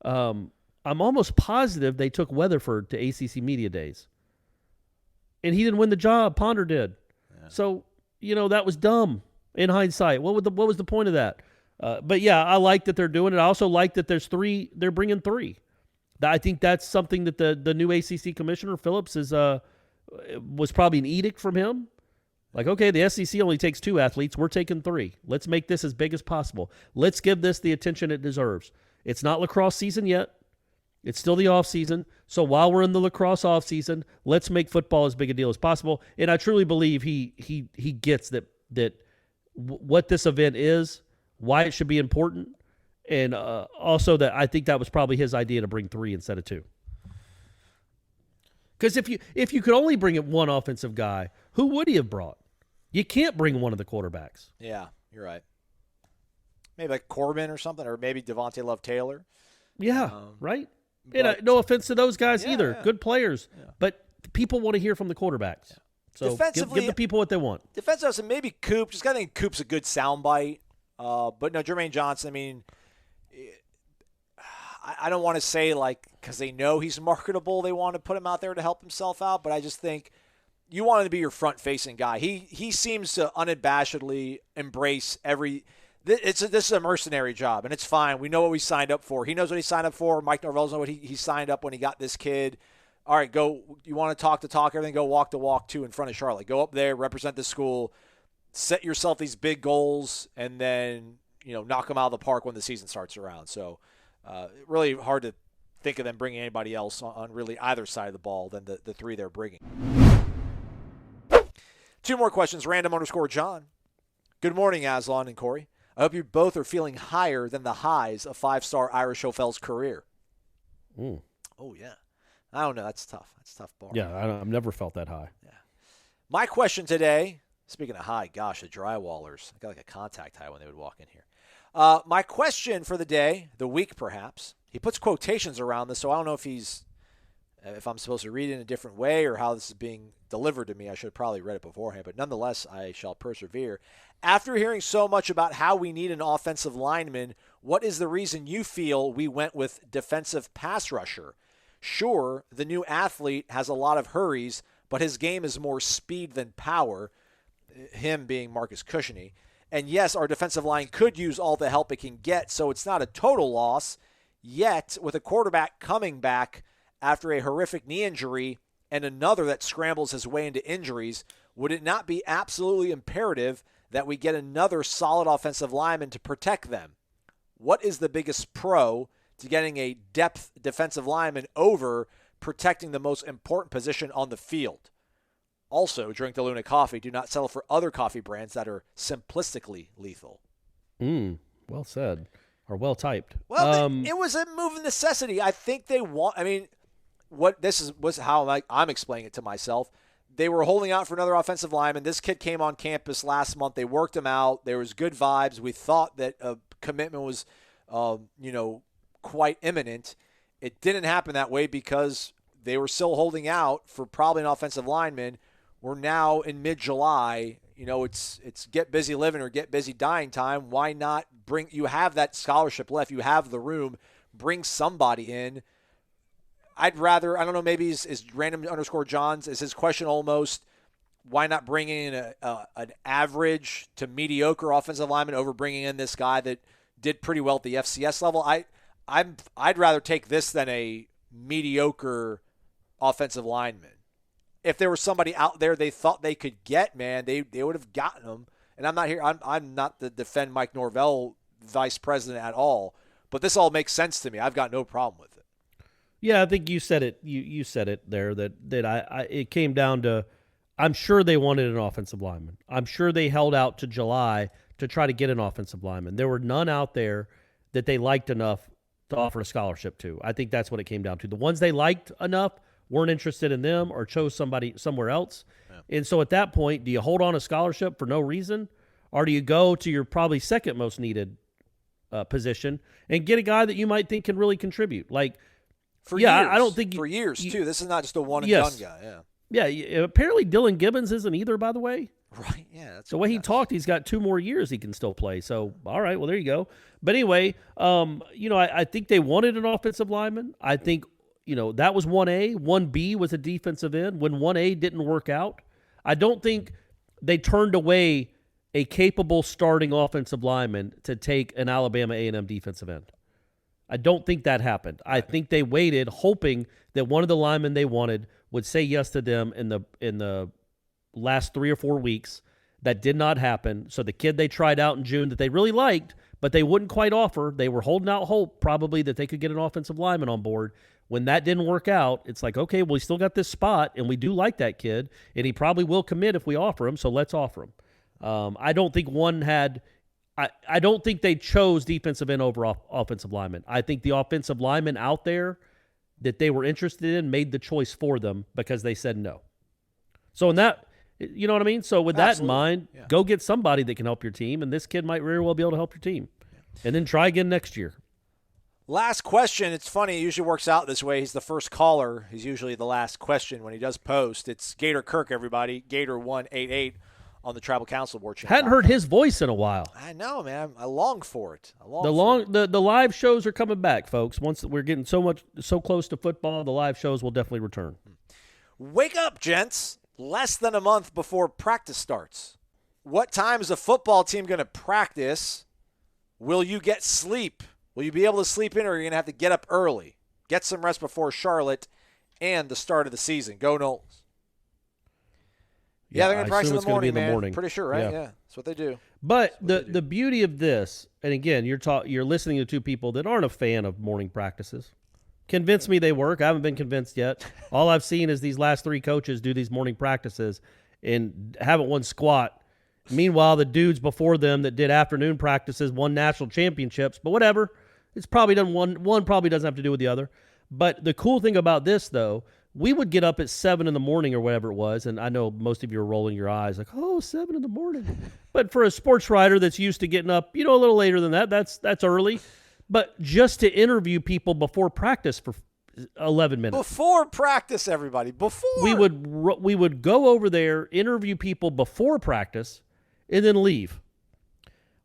I'm almost positive they took Weatherford to ACC media days. And he didn't win the job. Ponder did. Yeah. So, that was dumb in hindsight. What was the point of that? But yeah, I like that they're doing it. I also like that they're bringing 3. I think that's something that the new ACC commissioner, Phillips, was probably an edict from him. Like, okay, the SEC only takes 2 athletes. We're taking 3. Let's make this as big as possible. Let's give this the attention it deserves. It's not lacrosse season yet. It's still the off season. So while we're in the lacrosse off season, let's make football as big a deal as possible. And I truly believe he gets that what this event is, why it should be important, and also that I think that was probably his idea to bring 3 instead of 2. Because if you could only bring in one offensive guy, who would he have brought? You can't bring one of the quarterbacks. Yeah, you're right. Maybe like Corbin or something, or maybe Devontae Love-Taylor. Yeah, right? And no offense to those guys either. Yeah. Good players. Yeah. But people want to hear from the quarterbacks. Yeah. So give the people what they want. Defensively, maybe Coop. Just I think Coop's a good soundbite. But no, Jermaine Johnson, I mean, I don't want to say because they know he's marketable, they want to put him out there to help himself out. But I just think you want him to be your front-facing guy. He seems to unabashedly embrace every – this is a mercenary job, and it's fine. We know what we signed up for. He knows what he signed up for. Mike Norvell knows what he signed up when he got this kid. All right, go. You want to talk, everything, go walk the walk, too, in front of Charlotte. Go up there, represent the school, set yourself these big goals, and then, knock them out of the park when the season starts around. So really hard to think of them bringing anybody else on really either side of the ball than the 3 they're bringing. 2 more questions. Random_John. Good morning, Aslan and Corey. I hope you both are feeling higher than the highs of 5-star Ira Schofel's career. Mm. Oh, yeah. I don't know. That's tough. That's a tough bar. Yeah, I've never felt that high. Yeah. My question today, speaking of high, gosh, the drywallers. I got like a contact high when they would walk in here. My question for the day, the week perhaps, he puts quotations around this, so I don't know if I'm supposed to read it in a different way or how this is being delivered to me. I should have probably read it beforehand, but nonetheless, I shall persevere. After hearing so much about how we need an offensive lineman, what is the reason you feel we went with defensive pass rusher? Sure, the new athlete has a lot of hurries, but his game is more speed than power. him being Marcus Cushiony. And yes, our defensive line could use all the help it can get, so it's not a total loss. Yet, with a quarterback coming back after a horrific knee injury and another that scrambles his way into injuries, would it not be absolutely imperative that we get another solid offensive lineman to protect them? What is the biggest pro to getting a depth defensive lineman over protecting the most important position on the field? Also, drink Dillan coffee. Do not settle for other coffee brands that are simplistically lethal. Well said. Or well typed. Well, it was a move of necessity. I think they want. I mean, was how I'm explaining it to myself. They were holding out for another offensive lineman. This kid came on campus last month. They worked him out. There was good vibes. We thought that a commitment was, quite imminent. It didn't happen that way because they were still holding out for probably an offensive lineman. We're now in mid-July. It's get busy living or get busy dying time. Why not you have that scholarship left. You have the room. Bring somebody in. I'd rather, I don't know, maybe is random_Johns, is his question almost, why not bring in an average to mediocre offensive lineman over bringing in this guy that did pretty well at the FCS level? I'd rather take this than a mediocre offensive lineman. If there was somebody out there they thought they could get, man, they would have gotten him. And I'm not here. I'm not the defend Mike Norvell vice president at all. But this all makes sense to me. I've got no problem with it. Yeah, I think you said it. You said it there that it came down to, I'm sure they wanted an offensive lineman. I'm sure they held out to July to try to get an offensive lineman. There were none out there that they liked enough to offer a scholarship to. I think that's what it came down to. The ones they liked enough weren't interested in them or chose somebody somewhere else. Yeah. And so at that point, do you hold on a scholarship for no reason? Or do you go to your probably second most needed position and get a guy that you might think can really contribute? Like, years. I don't think for years too. This is not just a one and done guy. Yeah. Apparently Dillan Gibbons isn't either, by the way. Right. Yeah. That's the way he talked, he's got 2 more years he can still play. So, all right. Well, there you go. But anyway, I think they wanted an offensive lineman. I think, that was 1A. 1B was a defensive end. When 1A didn't work out, I don't think they turned away a capable starting offensive lineman to take an Alabama A&M defensive end. I don't think that happened. I think they waited, hoping that one of the linemen they wanted would say yes to them in the last 3 or 4 weeks. That did not happen. So the kid they tried out in June that they really liked, but they wouldn't quite offer, they were holding out hope probably that they could get an offensive lineman on board. When that didn't work out, it's like, okay, well, we still got this spot, and we do like that kid, and he probably will commit if we offer him, so let's offer him. I don't think I don't think they chose defensive end over offensive lineman. I think the offensive lineman out there that they were interested in made the choice for them because they said no. So in that, you know what I mean? So with that in mind, go get somebody that can help your team, and this kid might very well be able to help your team. And then try again next year. Last question. It's funny. It usually works out this way. He's the first caller. He's usually the last question when he does post. It's Gator Kirk, everybody. Gator188 on the Tribal Council War Channel. Hadn't heard his voice in a while. I know, man. I long for it. The live shows are coming back, folks. Once we're getting so close to football, the live shows will definitely return. Wake up, gents. Less than a month before practice starts. What time is the football team going to practice? Will you get sleep? Will you be able to sleep in, or are you going to have to get up early? Get some rest before Charlotte and the start of the season. Go Noles. Yeah, they're going to practice in the morning, man. Pretty sure, right? Yeah, that's what they do. But the beauty of this, and again, you're listening to 2 people that aren't a fan of morning practices. Convince me they work. I haven't been convinced yet. All I've seen is these last 3 coaches do these morning practices and haven't won squat. Meanwhile, the dudes before them that did afternoon practices won national championships. But whatever. It's probably done one probably doesn't have to do with the other. But the cool thing about this, though, we would get up at 7 in the morning or whatever it was, and I know most of you are rolling your eyes like, 7 in the morning. But for a sports writer that's used to getting up, a little later than that, that's early. But just to interview people before practice for 11 minutes. Before practice, everybody. Before. We would go over there, interview people before practice, and then leave.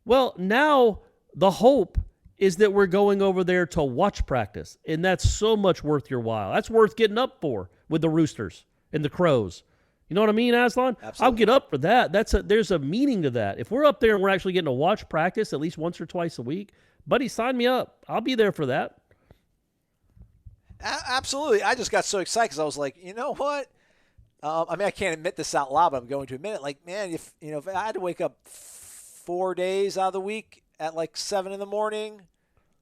Well, now the hope is that we're going over there to watch practice, and that's so much worth your while. That's worth getting up for with the Roosters and the Crows You know what I mean, Aslan? Absolutely. I'll get up for that. There's a meaning to that. If we're up there and we're actually getting to watch practice at least once or twice a week, buddy, sign me up. I'll be there for that. Absolutely. I just got so excited because I was like, you know what? I can't admit this out loud, but I'm going to admit it. Like, man, if I had to wake up 4 days out of the week at like 7 in the morning,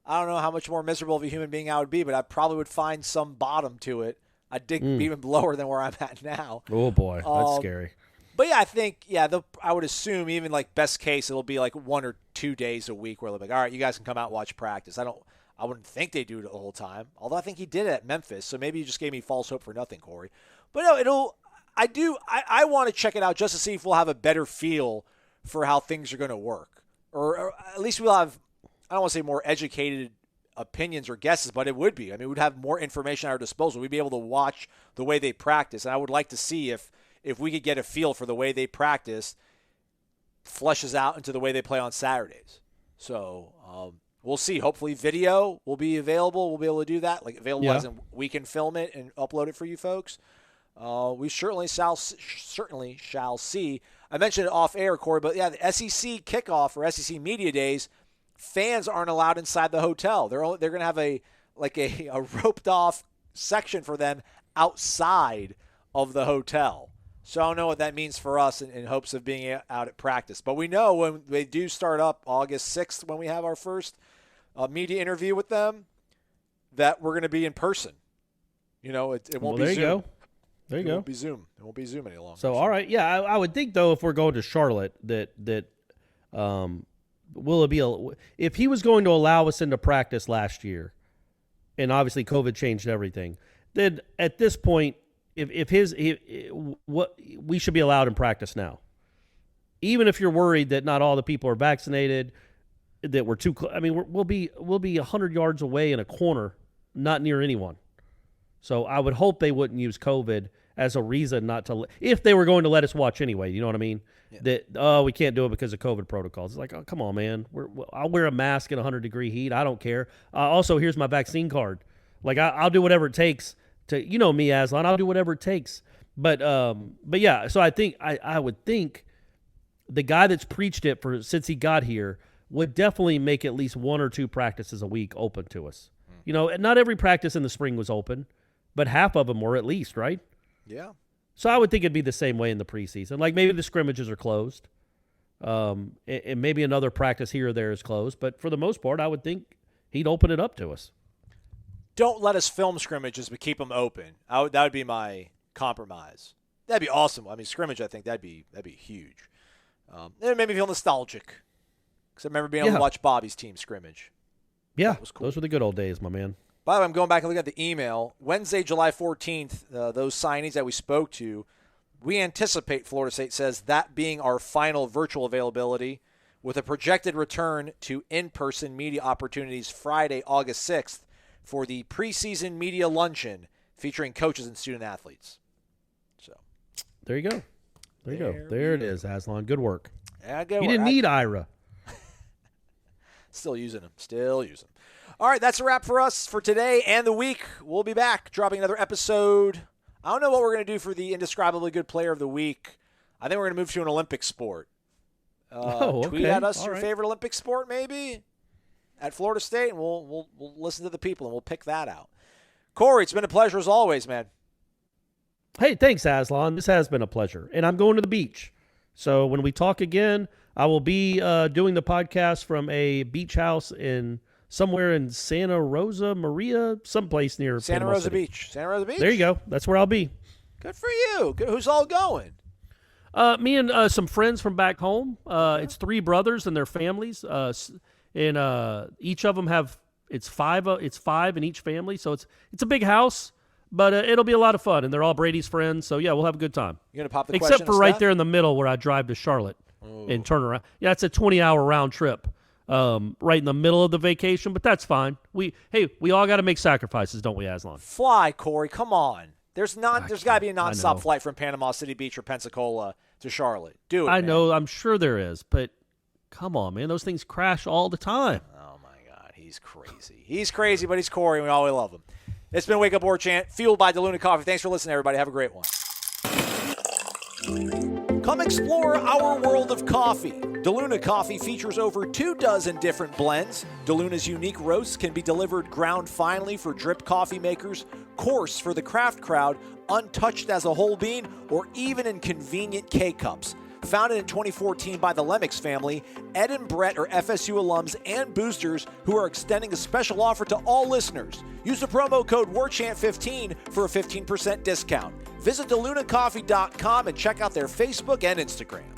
I don't know how much more miserable of a human being I would be, but I probably would find some bottom to it. I'd dig even lower than where I'm at now. Oh, boy. That's scary. But, yeah, I think, I would assume even like best case, it'll be like 1 or 2 days a week where they'll be like, all right, you guys can come out and watch practice. I wouldn't think they do it the whole time, although I think he did it at Memphis, so maybe you just gave me false hope for nothing, Corey. But no, I want to check it out just to see if we'll have a better feel for how things are going to work. Or at least we'll have, I don't want to say more educated opinions or guesses, but it would be. I mean, we'd have more information at our disposal. We'd be able to watch the way they practice, and I would like to see if we could get a feel for the way they practice fleshes out into the way they play on Saturdays. So we'll see. Hopefully video will be available. We'll be able to do that. Like available as in we can film it and upload it for you folks. We certainly shall see. I mentioned it off air, Corey, but yeah, the SEC kickoff or SEC media days, fans aren't allowed inside the hotel. They're going to have a roped off section for them outside of the hotel. So I don't know what that means for us in hopes of being out at practice. But we know when they do start up August 6th, when we have our first media interview with them, that we're going to be in person. It won't be Zoom. There you go. It won't be Zoom. It won't be Zoom any longer. So, all right. Yeah, I would think, though, if we're going to Charlotte, that will it be if he was going to allow us into practice last year, and obviously COVID changed everything, then at this point, we should be allowed in practice now. Even if you're worried that not all the people are vaccinated, that we're too close. I mean, we'll be 100 yards away in a corner, not near anyone. So I would hope they wouldn't use COVID as a reason not to. If they were going to let us watch anyway, you know what I mean? Yeah. That we can't do it because of COVID protocols. It's like, oh, come on, man. I'll wear a mask in 100-degree heat. I don't care. Also, here's my vaccine card. Like I'll do whatever it takes to, me, Aslan. I'll do whatever it takes. But yeah. So I would think the guy that's preached it since he got here would definitely make at least 1 or 2 practices a week open to us. Not every practice in the spring was open, but half of them were at least, right? Yeah. So I would think it'd be the same way in the preseason. Like maybe the scrimmages are closed, and maybe another practice here or there is closed. But for the most part, I would think he'd open it up to us. Don't let us film scrimmages, but keep them open. That would be my compromise. That'd be awesome. I mean, scrimmage, I think that'd be huge. It made me feel nostalgic because I remember being able to watch Bobby's team scrimmage. Yeah, that was cool. Those were the good old days, my man. By the way, I'm going back and looking at the email. Wednesday, July 14th, those signings that we spoke to, we anticipate, Florida State says, that being our final virtual availability with a projected return to in-person media opportunities Friday, August 6th for the preseason media luncheon featuring coaches and student athletes. So there you go. There it is, Aslan. Good work. Yeah, good work. You didn't need Ira. Still using them. All right, that's a wrap for us for today and the week. We'll be back dropping another episode. I don't know what we're going to do for the Indescribably Good Player of the Week. I think we're going to move to an Olympic sport. Tweet at us your favorite Olympic sport, maybe, at Florida State, and we'll listen to the people, and we'll pick that out. Corey, it's been a pleasure as always, man. Hey, thanks, Aslan. This has been a pleasure. And I'm going to the beach. So when we talk again, I will be doing the podcast from a beach house somewhere in Santa Rosa Maria, someplace near Santa Rosa Beach. There you go. That's where I'll be. Good for you. Good. Who's all going? Me and some friends from back home. It's 3 brothers and their families. And each of them it's five in each family. So it's a big house, but it'll be a lot of fun. And they're all Brady's friends. So yeah, we'll have a good time. You're going to pop the question? Except for right there in the middle where I drive to Charlotte and turn around. Yeah, it's a 20-hour round trip. Right in the middle of the vacation, but that's fine. We all got to make sacrifices, don't we, Aslan? Fly, Corey. Come on. There's got to be a nonstop flight from Panama City Beach or Pensacola to Charlotte. Do it. I know. I'm sure there is, but come on, man. Those things crash all the time. Oh my God, he's crazy. He's crazy, but he's Corey, and we always love him. It's been Wake Up Warchant, fueled by Dillan Coffee. Thanks for listening, everybody. Have a great one. Come explore our world of coffee. DeLuna Coffee features over 24 different blends. DeLuna's unique roasts can be delivered ground finely for drip coffee makers, coarse for the craft crowd, untouched as a whole bean, or even in convenient K-Cups. Founded in 2014 by the Lemmix family, Ed and Brett are FSU alums and boosters who are extending a special offer to all listeners. Use the promo code WARCHANT15 for a 15% discount. Visit DeLunaCoffee.com and check out their Facebook and Instagram.